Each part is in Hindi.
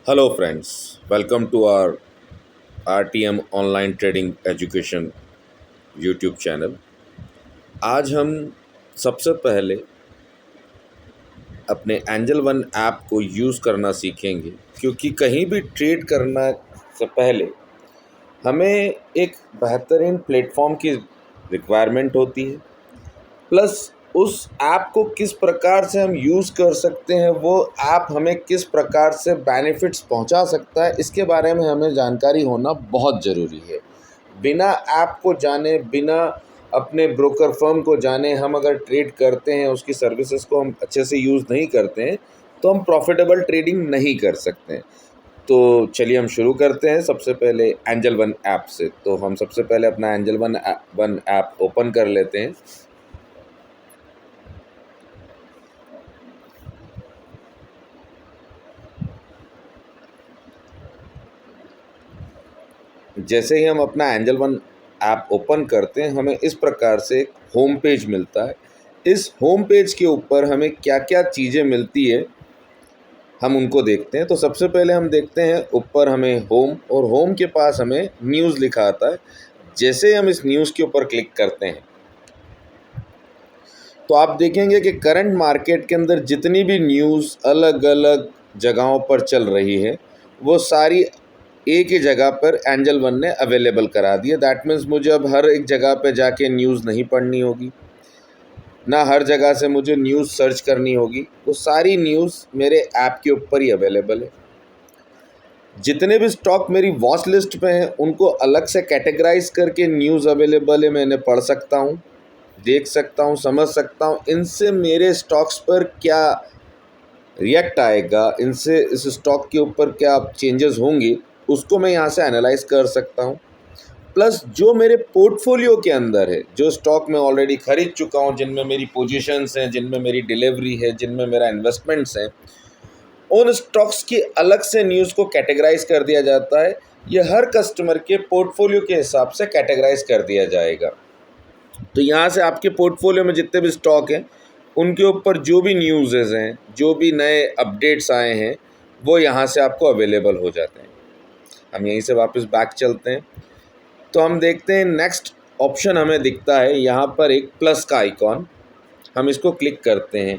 Hello, friends. Welcome to our RTM online trading education YouTube channel. आज हम सबसे पहले अपने एंजल वन ऐप को यूज़ करना सीखेंगे, क्योंकि कहीं भी ट्रेड करना से पहले हमें एक बेहतरीन प्लेटफॉर्म की रिक्वायरमेंट होती है। प्लस उस ऐप को किस प्रकार से हम यूज़ कर सकते हैं, वो ऐप हमें किस प्रकार से बेनिफिट्स पहुंचा सकता है, इसके बारे में हमें जानकारी होना बहुत ज़रूरी है। बिना ऐप को जाने, बिना अपने ब्रोकर फर्म को जाने हम अगर ट्रेड करते हैं, उसकी सर्विसेज को हम अच्छे से यूज़ नहीं करते हैं, तो हम प्रॉफिटेबल ट्रेडिंग नहीं कर सकते हैं। तो चलिए हम शुरू करते हैं सबसे पहले एंजल वन ऐप से। तो हम सबसे पहले अपना एंजल वन ऐप ओपन कर लेते हैं। जैसे ही हम अपना एंजल वन ऐप ओपन करते हैं, हमें इस प्रकार से एक होम पेज मिलता है। इस होम पेज के ऊपर हमें क्या क्या चीज़ें मिलती है, हम उनको देखते हैं। तो सबसे पहले हम देखते हैं ऊपर हमें होम, और होम के पास हमें न्यूज़ लिखा आता है। जैसे हम इस न्यूज़ के ऊपर क्लिक करते हैं, तो आप देखेंगे कि करंट मार्केट के अंदर जितनी भी न्यूज़ अलग अलग जगहों पर चल रही है, वो सारी एक ही जगह पर एंजल वन ने अवेलेबल करा दी है। दैट मीन्स मुझे अब हर एक जगह पे जाके न्यूज़ नहीं पढ़नी होगी, ना हर जगह से मुझे न्यूज़ सर्च करनी होगी। वो सारी न्यूज़ मेरे ऐप के ऊपर ही अवेलेबल है। जितने भी स्टॉक मेरी वॉच लिस्ट पे हैं, उनको अलग से कैटेगराइज करके न्यूज़ अवेलेबल है, मैं इन्हें पढ़ सकता हूँ, देख सकता हूँ, समझ सकता हूँ इनसे मेरे स्टॉक्स पर क्या रिएक्ट आएगा, इनसे इस स्टॉक के ऊपर क्या चेंजेस होंगे, उसको मैं यहाँ से एनालाइज कर सकता हूँ। प्लस जो मेरे पोर्टफोलियो के अंदर है, जो स्टॉक मैं ऑलरेडी खरीद चुका हूँ, जिनमें मेरी पोजीशंस हैं, जिनमें मेरी डिलीवरी है, जिनमें मेरा इन्वेस्टमेंट्स हैं, उन स्टॉक्स की अलग से न्यूज़ को कैटेगराइज कर दिया जाता है। ये हर कस्टमर के पोर्टफोलियो के हिसाब से कैटेगराइज कर दिया जाएगा। तो यहाँ से आपके पोर्टफोलियो में जितने भी स्टॉक हैं, उनके ऊपर जो भी न्यूज़ेज़ हैं, जो भी नए अपडेट्स आए हैं, वो यहाँ से आपको अवेलेबल हो जाते हैं। हम यहीं से वापस बैक चलते हैं, तो हम देखते हैं नेक्स्ट ऑप्शन हमें दिखता है यहाँ पर एक प्लस का आइकॉन। हम इसको क्लिक करते हैं।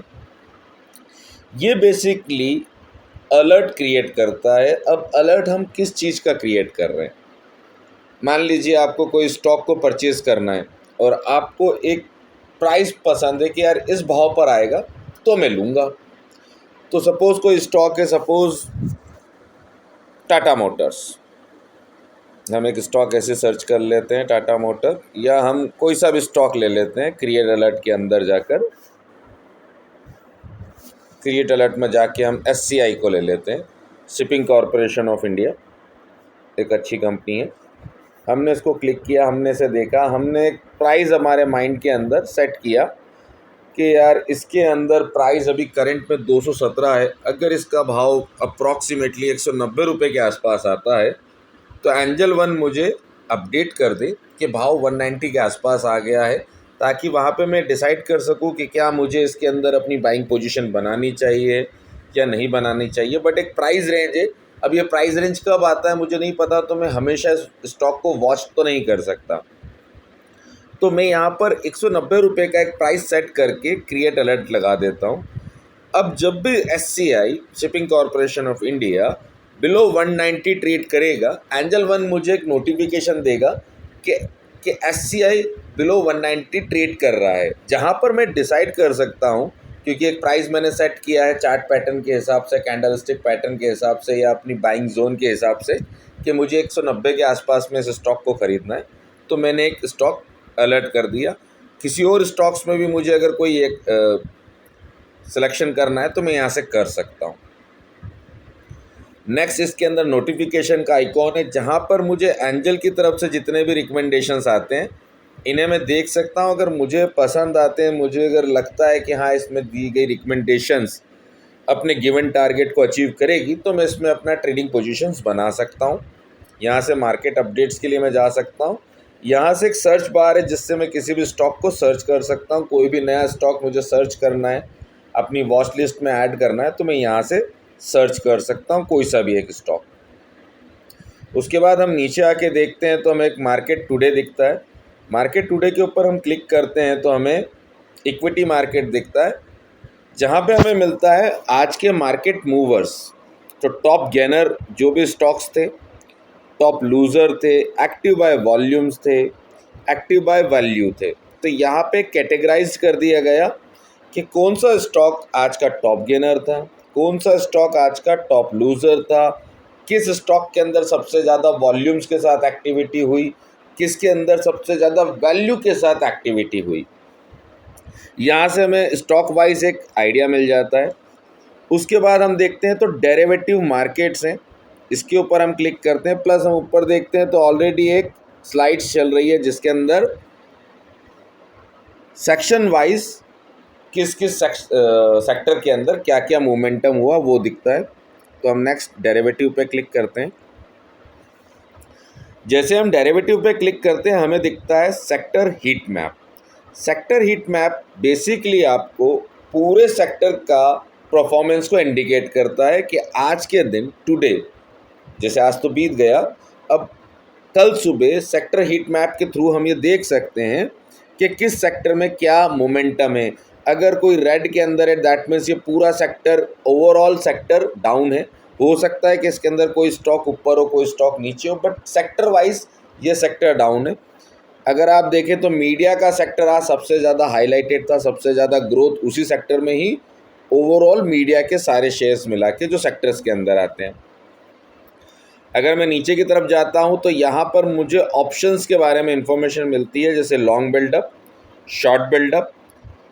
ये बेसिकली अलर्ट क्रिएट करता है। अब अलर्ट हम किस चीज़ का क्रिएट कर रहे हैं? मान लीजिए आपको कोई स्टॉक को परचेज़ करना है और आपको एक प्राइस पसंद है कि यार इस भाव पर आएगा तो मैं लूँगा। तो सपोज़ कोई स्टॉक है, सपोज़ टाटा मोटर्स। हम एक स्टॉक ऐसे सर्च कर लेते हैं, टाटा मोटर, या हम कोई सा भी स्टॉक ले लेते हैं। क्रिएट अलर्ट के अंदर जाकर, क्रिएट अलर्ट में जाके हम SCI को ले लेते हैं, शिपिंग कॉरपोरेशन ऑफ इंडिया, एक अच्छी कंपनी है। हमने इसको क्लिक किया, हमने इसे देखा, हमने एक प्राइस हमारे माइंड के अंदर सेट किया कि यार इसके अंदर प्राइस अभी करंट में 217 है। अगर इसका भाव अप्रॉक्सीमेटली 190 रुपये के आसपास आता है, तो एंजल वन मुझे अपडेट कर दे कि भाव 190 के आसपास आ गया है, ताकि वहाँ पे मैं डिसाइड कर सकूँ कि क्या मुझे इसके अंदर अपनी बाइंग पोजीशन बनानी चाहिए या नहीं बनानी चाहिए। बट एक प्राइस रेंज है। अब ये प्राइस रेंज कब आता है मुझे नहीं पता, तो मैं हमेशा इस स्टॉक को वॉच तो नहीं कर सकता। तो मैं यहाँ पर 190 रुपये का एक प्राइस सेट करके क्रिएट अलर्ट लगा देता हूँ। अब जब भी SCI, shipping corporation of India, below 190 trade करेगा, एंजल वन मुझे एक नोटिफिकेशन देगा कि SCI बिलो 190 ट्रेड कर रहा है, जहाँ पर मैं डिसाइड कर सकता हूँ, क्योंकि एक प्राइस मैंने सेट किया है चार्ट पैटर्न के हिसाब से, कैंडलस्टिक पैटर्न के हिसाब से, या अपनी बाइंग जोन के हिसाब से, कि मुझे 190 के आसपास में इस स्टॉक को ख़रीदना है। तो मैंने एक स्टॉक अलर्ट कर दिया। किसी और स्टॉक्स में भी मुझे अगर कोई एक सिलेक्शन करना है, तो मैं यहाँ से कर सकता हूँ। नेक्स्ट, इसके अंदर नोटिफिकेशन का आइकॉन है, जहाँ पर मुझे एंजल की तरफ से जितने भी रिकमेंडेशंस आते हैं, इन्हें मैं देख सकता हूँ। अगर मुझे पसंद आते हैं, मुझे अगर लगता है कि हाँ इसमें दी गई रिकमेंडेशंस अपने गिवन टारगेट को अचीव करेगी, तो मैं इसमें अपना ट्रेडिंग पोजीशंस बना सकता हूँ। यहाँ से मार्केट अपडेट्स के लिए मैं जा सकता हूँ। यहाँ से एक सर्च बार है, जिससे मैं किसी भी स्टॉक को सर्च कर सकता हूँ। कोई भी नया स्टॉक मुझे सर्च करना है, अपनी वॉच लिस्ट में ऐड करना है, तो मैं यहाँ से सर्च कर सकता हूँ कोई सा भी एक स्टॉक। उसके बाद हम नीचे आके देखते हैं तो हमें एक मार्केट टुडे दिखता है। मार्केट टुडे के ऊपर हम क्लिक करते हैं तो हमें इक्विटी मार्केट दिखता है, जहाँ पे हमें मिलता है आज के मार्केट मूवर्स। तो टॉप गेनर जो भी स्टॉक्स थे, टॉप लूज़र थे, एक्टिव बाय वॉल्यूम्स थे, एक्टिव बाय वैल्यू थे। तो यहाँ पे कैटेगराइज कर दिया गया कि कौन सा स्टॉक आज का टॉप गेनर था, कौन सा स्टॉक आज का टॉप लूज़र था, किस स्टॉक के अंदर सबसे ज़्यादा वॉल्यूम्स के साथ एक्टिविटी हुई, किसके अंदर सबसे ज़्यादा वैल्यू के साथ एक्टिविटी हुई। यहाँ से हमें स्टॉक वाइज एक आइडिया मिल जाता है। उसके बाद हम देखते हैं तो डेरिवेटिव मार्केट्स हैं, इसके ऊपर हम क्लिक करते हैं। प्लस हम ऊपर देखते हैं तो ऑलरेडी एक स्लाइड्स चल रही है जिसके अंदर सेक्शन वाइज किस किस सेक्टर के अंदर क्या क्या मोमेंटम हुआ वो दिखता है। तो हम नेक्स्ट डेरिवेटिव पे क्लिक करते हैं। जैसे हम डेरिवेटिव पे क्लिक करते हैं हमें दिखता है sector heat map. Sector heat map basically आपको पूरे सेक्टर का परफॉर्मेंस को इंडिकेट करता है कि आज के दिन टुडे, जैसे आज तो बीत गया, अब कल सुबह सेक्टर हीट मैप के थ्रू हम ये देख सकते हैं कि किस सेक्टर में क्या मोमेंटम है। अगर कोई रेड के अंदर है दैट मीन्स ये पूरा सेक्टर, ओवरऑल सेक्टर डाउन है। हो सकता है कि इसके अंदर कोई स्टॉक ऊपर हो, कोई स्टॉक नीचे हो, बट सेक्टर वाइज ये सेक्टर डाउन है। अगर आप देखें तो मीडिया का सेक्टर आज सबसे ज़्यादा हाईलाइटेड था, सबसे ज़्यादा ग्रोथ उसी सेक्टर में ही, ओवरऑल मीडिया के सारे शेयर्स मिला के जो सेक्टर्स के अंदर आते हैं। अगर मैं नीचे की तरफ जाता हूं तो यहाँ पर मुझे ऑप्शंस के बारे में इंफॉर्मेशन मिलती है, जैसे long build up,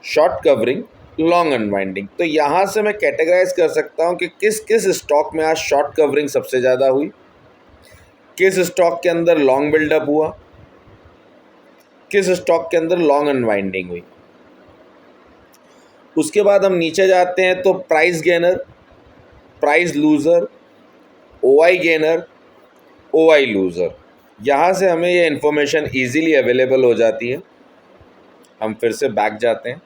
short covering, long unwinding. तो यहाँ से मैं कैटेगराइज कर सकता हूँ कि किस किस स्टॉक में आज शॉर्ट कवरिंग सबसे ज़्यादा हुई, किस स्टॉक के अंदर लॉन्ग बिल्डअप हुआ, किस स्टॉक के अंदर लॉन्ग अनवाइंडिंग हुई। उसके बाद हम नीचे जाते हैं तो price gainer, price loser, OI gainer, OI loser, यहाँ से हमें ये इन्फॉर्मेशन ईजीली अवेलेबल हो जाती है। हम फिर से बैक जाते हैं।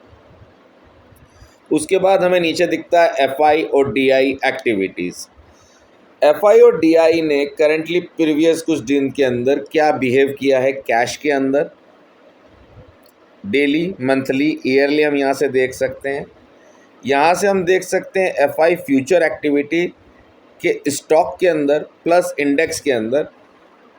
उसके बाद हमें नीचे दिखता है एफआई और डीआई एक्टिविटीज़। एफआई और डीआई ने करंटली प्रीवियस कुछ दिन के अंदर क्या बिहेव किया है कैश के अंदर, डेली, मंथली, ईयरली हम यहाँ से देख सकते हैं। यहाँ से हम देख सकते हैं एफआई फ्यूचर एक्टिविटी के स्टॉक के अंदर प्लस इंडेक्स के अंदर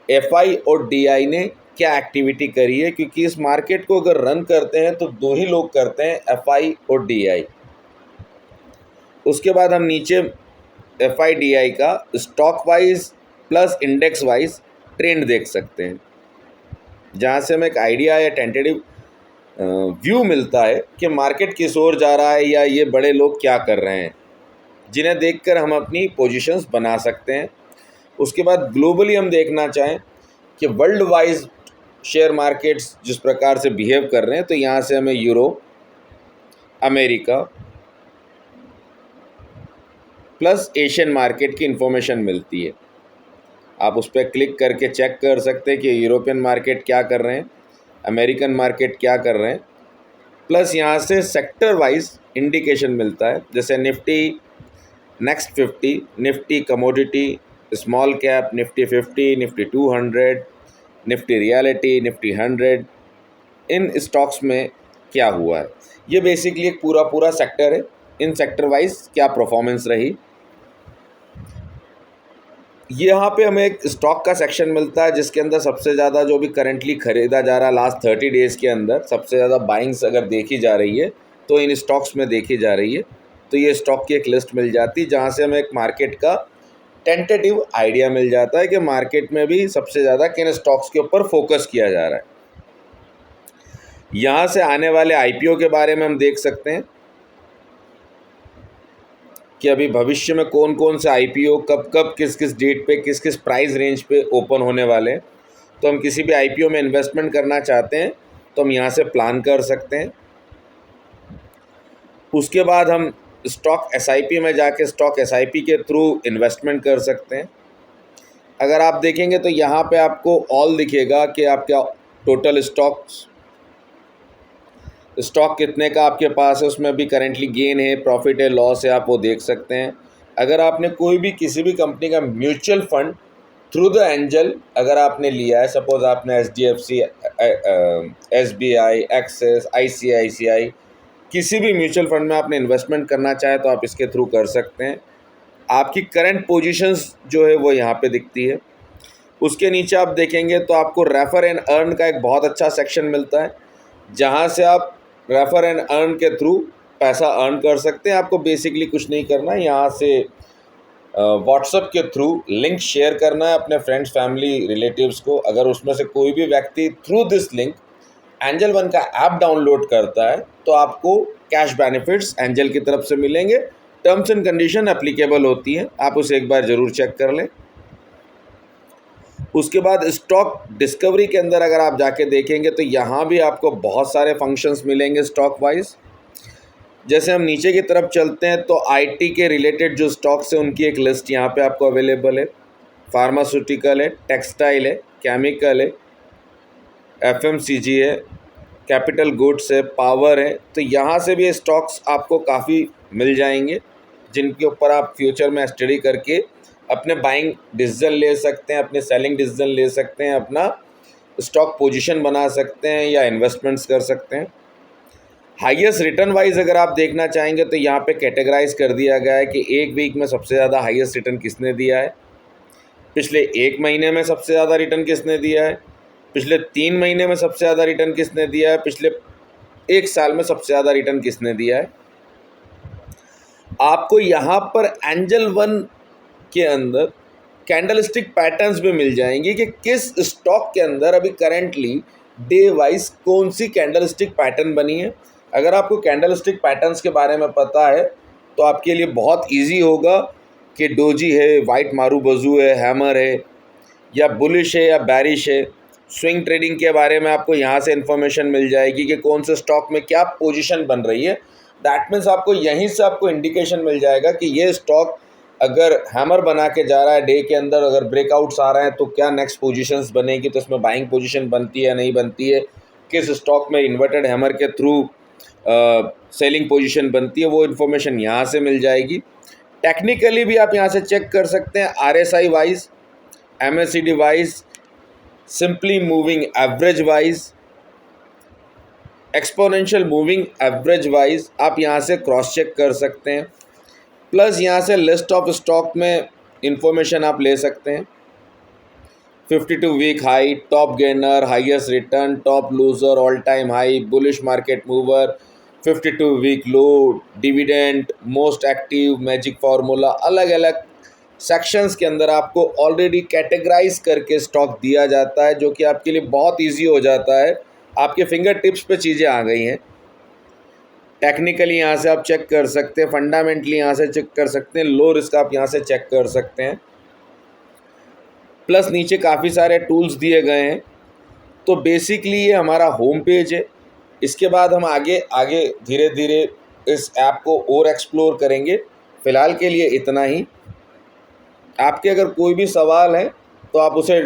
एफआई और डीआई ने क्या एक्टिविटी करी है, क्योंकि इस मार्केट को अगर रन करते हैं तो दो ही लोग करते हैं, एफआई और डीआई। उसके बाद हम नीचे एफआई डीआई का stock wise plus index wise trend देख सकते हैं, जहाँ से हमें एक आइडिया या टेंटेटिव व्यू मिलता है कि मार्केट किस ओर जा रहा है या ये बड़े लोग क्या कर रहे हैं, जिन्हें देखकर हम अपनी पोजीशंस बना सकते हैं। उसके बाद ग्लोबली हम देखना चाहें कि वर्ल्ड वाइज शेयर मार्केट्स जिस प्रकार से बिहेव कर रहे हैं, तो यहाँ से हमें Europe, America plus Asian market की इन्फॉर्मेशन मिलती है। आप उस पर क्लिक करके चेक कर सकते हैं कि यूरोपियन मार्केट क्या कर रहे हैं, अमेरिकन मार्केट क्या कर रहे हैं। प्लस यहाँ से सेक्टर वाइज इंडिकेशन मिलता है, जैसे Nifty next 50, Nifty commodity, small cap, Nifty 50, Nifty 200, Nifty reality, Nifty 100, इन स्टॉक्स में क्या हुआ है। ये बेसिकली एक पूरा सेक्टर है, इन सेक्टर वाइज क्या परफॉर्मेंस रही। यहाँ पे हमें एक स्टॉक का सेक्शन मिलता है जिसके अंदर सबसे ज़्यादा जो भी करंटली ख़रीदा जा रहा है लास्ट 30 डेज़ के अंदर सबसे ज़्यादा बाइंग्स अगर देखी जा रही है तो इन स्टॉक्स में देखी जा रही है। तो ये स्टॉक की एक लिस्ट मिल जाती है जहाँ से हमें एक मार्केट का टेंटेटिव आइडिया मिल जाता है कि मार्केट में भी सबसे ज़्यादा किन स्टॉक्स के ऊपर फोकस किया जा रहा है। यहाँ से आने वाले आईपीओ के बारे में हम देख सकते हैं कि अभी भविष्य में कौन कौन से आईपीओ कब कब किस किस डेट पे किस किस प्राइस रेंज पे ओपन होने वाले हैं। तो हम किसी भी आईपीओ में इन्वेस्टमेंट करना चाहते हैं तो हम यहाँ से प्लान कर सकते हैं। उसके बाद हम स्टॉक एसआईपी में जाके स्टॉक एसआईपी के थ्रू इन्वेस्टमेंट कर सकते हैं। अगर आप देखेंगे तो यहाँ पे आपको ऑल दिखेगा कि आपका टोटल स्टॉक कितने का आपके पास है, उसमें भी करेंटली गेन है, प्रॉफिट है, लॉस है, आप वो देख सकते हैं। अगर आपने कोई भी किसी भी कंपनी का mutual fund through the angel अगर आपने लिया है, सपोज आपने HDFC, SBI, एक्सिस, ICICI, किसी भी म्यूचुअल फंड में आपने इन्वेस्टमेंट करना चाहे तो आप इसके थ्रू कर सकते हैं। आपकी करंट पोजीशंस जो है वो यहाँ पे दिखती है। उसके नीचे आप देखेंगे तो आपको रेफर एंड अर्न का एक बहुत अच्छा सेक्शन मिलता है, जहाँ से आप रेफर एंड अर्न के थ्रू पैसा अर्न कर सकते हैं। आपको बेसिकली कुछ नहीं करना है, यहाँ से व्हाट्सएप के थ्रू लिंक शेयर करना है अपने फ्रेंड्स, फैमिली, रिलेटिव्स को। अगर उसमें से कोई भी व्यक्ति through this link angel one का ऐप डाउनलोड करता है तो आपको कैश बेनिफिट्स एंजल की तरफ से मिलेंगे। टर्म्स एंड कंडीशन एप्लीकेबल होती हैं, आप उसे एक बार ज़रूर चेक कर लें। उसके बाद स्टॉक डिस्कवरी के अंदर अगर आप जाके देखेंगे तो यहाँ भी आपको बहुत सारे फंक्शंस मिलेंगे स्टॉक वाइज। जैसे हम नीचे की तरफ चलते हैं तो IT के रिलेटेड जो स्टॉक्स हैं उनकी एक लिस्ट यहाँ पे आपको अवेलेबल है। फार्मास्यूटिकल है, टेक्सटाइल है, केमिकल है, FMCG है, कैपिटल गुड्स है, पावर है। तो यहाँ से भी स्टॉक्स आपको काफ़ी मिल जाएंगे, जिनके ऊपर आप फ्यूचर में स्टडी करके अपने बाइंग डिसीजन ले सकते हैं, अपने सेलिंग डिसीजन ले सकते हैं, अपना स्टॉक पोजीशन बना सकते हैं या इन्वेस्टमेंट्स कर सकते हैं। हाईएस्ट रिटर्न वाइज अगर आप देखना चाहेंगे तो यहाँ पे कैटेगराइज कर दिया गया है कि एक वीक में सबसे ज़्यादा हाईएस्ट रिटर्न किसने दिया है, पिछले एक महीने में सबसे ज़्यादा रिटर्न किसने दिया है, पिछले 3 महीने में सबसे ज़्यादा रिटर्न किसने दिया है, पिछले 1 साल में सबसे ज़्यादा रिटर्न किसने दिया है। आपको यहाँ पर एंजल वन के अंदर कैंडलस्टिक पैटर्न्स भी मिल जाएंगे कि किस स्टॉक के अंदर अभी करेंटली डे वाइज कौन सी कैंडलस्टिक पैटर्न बनी है। अगर आपको कैंडलस्टिक पैटर्न्स के बारे में पता है तो आपके लिए बहुत इजी होगा कि डोजी है, वाइट मारूबोजू है, हैमर है, या बुलिश है या बैरिश है। स्विंग ट्रेडिंग के बारे में आपको यहाँ से इन्फॉर्मेशन मिल जाएगी कि कौन से स्टॉक में क्या पोजीशन बन रही है। दैट मीन्स आपको यहीं से आपको इंडिकेशन मिल जाएगा कि ये स्टॉक अगर हैमर बना के जा रहा है डे के अंदर, अगर ब्रेकआउट्स आ रहे हैं तो क्या नेक्स्ट पोजीशंस बनेगी, तो इसमें बाइंग पोजीशन बनती है नहीं बनती है, किस स्टॉक में इन्वर्टेड हैमर के थ्रू सेलिंग पोजीशन बनती है, वो इन्फॉर्मेशन यहाँ से मिल जाएगी। टेक्निकली भी आप यहाँ से चेक कर सकते हैं, RSI wise, MACD wise, simply moving average wise, exponential moving average wise आप यहाँ से क्रॉस चेक कर सकते हैं। प्लस यहाँ से लिस्ट ऑफ स्टॉक में इंफॉर्मेशन आप ले सकते हैं। 52 week high, top gainer, highest return, top loser, all time high, bullish market mover, 52 week low, dividend, most active, magic formula, अलग अलग सेक्शंस के अंदर आपको ऑलरेडी कैटेगराइज करके स्टॉक दिया जाता है, जो कि आपके लिए बहुत इजी हो जाता है। आपके फिंगर टिप्स पे चीज़ें आ गई हैं। टेक्निकली यहाँ से आप चेक कर सकते हैं, फंडामेंटली यहाँ से चेक कर सकते हैं, लो रिस्क आप यहाँ से चेक कर सकते हैं। प्लस नीचे काफ़ी सारे टूल्स दिए गए हैं। तो बेसिकली ये हमारा होम पेज है। इसके बाद हम आगे आगे धीरे धीरे इस ऐप को और एक्सप्लोर करेंगे। फ़िलहाल के लिए इतना ही। आपके अगर कोई भी सवाल है तो आप उसे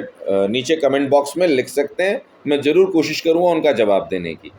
नीचे कमेंट बॉक्स में लिख सकते हैं, मैं ज़रूर कोशिश करूँगा उनका जवाब देने की।